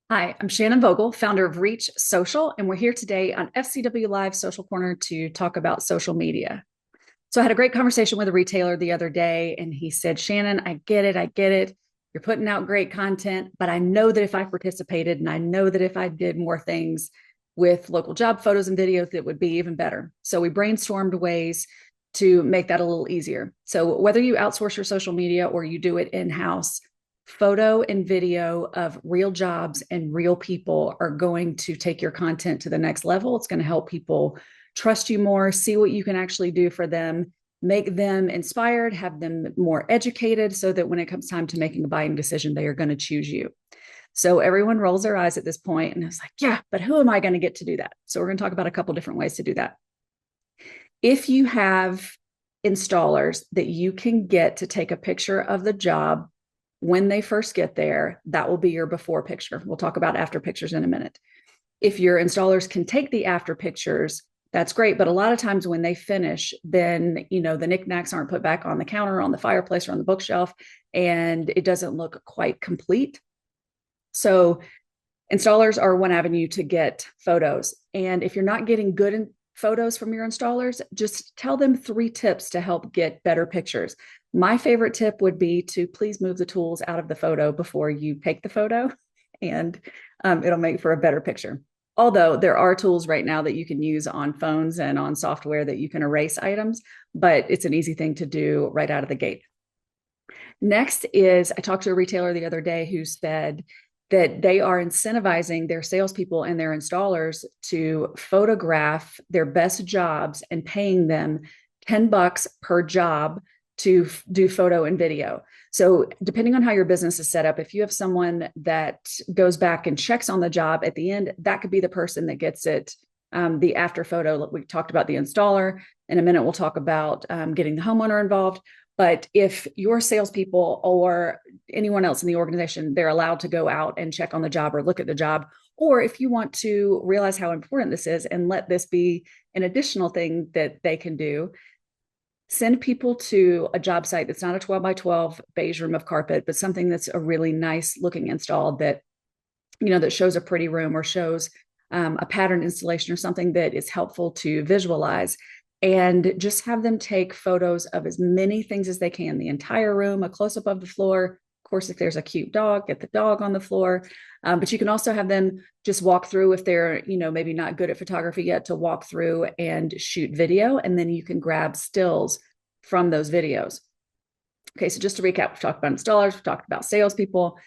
Hi, I'm Shannon Vogel, founder of Reach Social, and we're here today on FCW Live Social Corner to talk about social media. So I had a great conversation with a retailer the other day, and he said, Shannon, I get it. I get it. You're putting out great content, but I know that if I participated and I know that if I did more things with local job photos and videos, that would be even better. So we brainstormed ways to make that a little easier. So whether you outsource your social media or you do it in-house, photo and video of real jobs and real people are going to take your content to the next level. It's going to help people trust you more, see what you can actually do for them, make them inspired, have them more educated so that when it comes time to making a buying decision, they are going to choose you. So everyone rolls their eyes at this point and it's like, yeah, but who am I going to get to do that? So we're going to talk about a couple different ways to do that. If you have installers that you can get to take a picture of the job when they first get there, that will be your before picture. We'll talk about after pictures in a minute. If your installers can take the after pictures, that's great. But a lot of times when they finish, then, the knickknacks aren't put back on the counter, on the fireplace, or on the bookshelf, and it doesn't look quite complete. So installers are one avenue to get photos. And if you're not getting good photos from your installers, just tell them 3 tips to help get better pictures. My favorite tip would be to please move the tools out of the photo before you take the photo, and it'll make for a better picture. Although there are tools right now that you can use on phones and on software that you can erase items, but it's an easy thing to do right out of the gate. Next is I talked to a retailer the other day who said that they are incentivizing their salespeople and their installers to photograph their best jobs and paying them $10 per job to do photo and video. So, depending on how your business is set up, if you have someone that goes back and checks on the job at the end, that could be the person that gets it. The after photo, we talked about the installer. In a minute, we'll talk about getting the homeowner involved. But if your salespeople or anyone else in the organization, they're allowed to go out and check on the job or look at the job, or if you want to realize how important this is and let this be an additional thing that they can do, send people to a job site that's not a 12 by 12 beige room of carpet, but something that's a really nice looking install that, that shows a pretty room or shows a pattern installation or something that is helpful to visualize, and just have them take photos of as many things as they can, the entire room, a close up of the floor. Of course, if there's a cute dog, get the dog on the floor. But you can also have them just walk through if they're, maybe not good at photography yet, to walk through and shoot video. And then you can grab stills from those videos. Okay, so just to recap, we've talked about installers, we've talked about salespeople.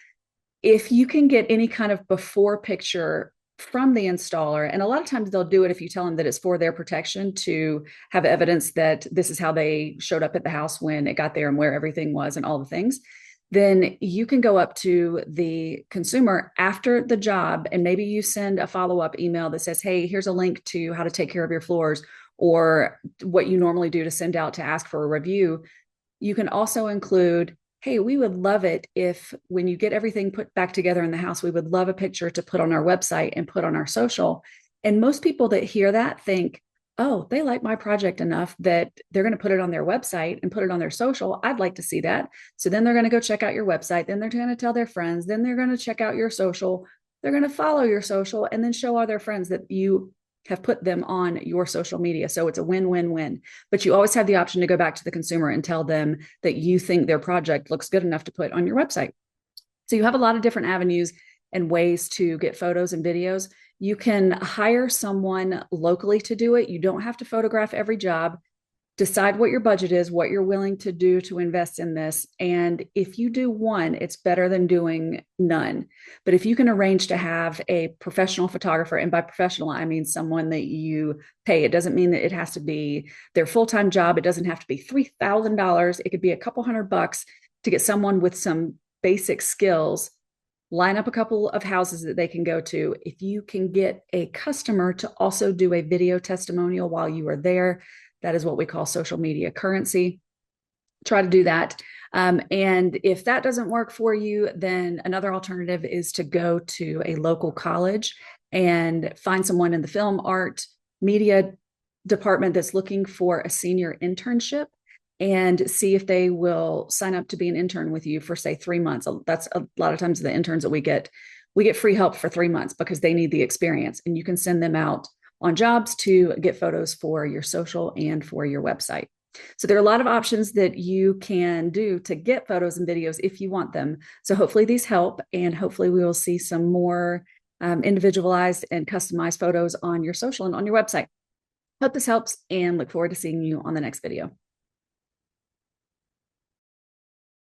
If you can get any kind of before picture from the installer, and a lot of times they'll do it if you tell them that it's for their protection, to have evidence that this is how they showed up at the house when it got there and where everything was and all the things, then you can go up to the consumer after the job and maybe you send a follow-up email that says, hey, here's a link to how to take care of your floors, or what you normally do to send out to ask for a review. You can also include, hey, we would love it if when you get everything put back together in the house, we would love a picture to put on our website and put on our social. And most people that hear that think, oh, they like my project enough that they're going to put it on their website and put it on their social. I'd like to see that. So then they're going to go check out your website. Then they're going to tell their friends. Then they're going to check out your social. They're going to follow your social and then show all their friends that you have put them on your social media. So it's a win-win-win. But you always have the option to go back to the consumer and tell them that you think their project looks good enough to put on your website. So you have a lot of different avenues and ways to get photos and videos. You can hire someone locally to do it. You don't have to photograph every job. Decide what your budget is, what you're willing to do to invest in this. And if you do one, it's better than doing none. But if you can arrange to have a professional photographer, and by professional, I mean someone that you pay, it doesn't mean that it has to be their full-time job. It doesn't have to be $3,000. It could be a couple $100 to get someone with some basic skills. Line up a couple of houses that they can go to. If you can get a customer to also do a video testimonial while you are there, that is what we call social media currency. Try to do that. And if that doesn't work for you, then another alternative is to go to a local college and find someone in the film art media department that's looking for a senior internship, and see if they will sign up to be an intern with you for, say, 3 months. That's a lot of times the interns that we get we get free help for 3 months because they need the experience. And you can send them out on jobs to get photos for your social and for your website. So there are a lot of options that you can do to get photos and videos if you want them. So hopefully these help, and hopefully we will see some more individualized and customized photos on your social and on your website. Hope this helps, and look forward to seeing you on the next video.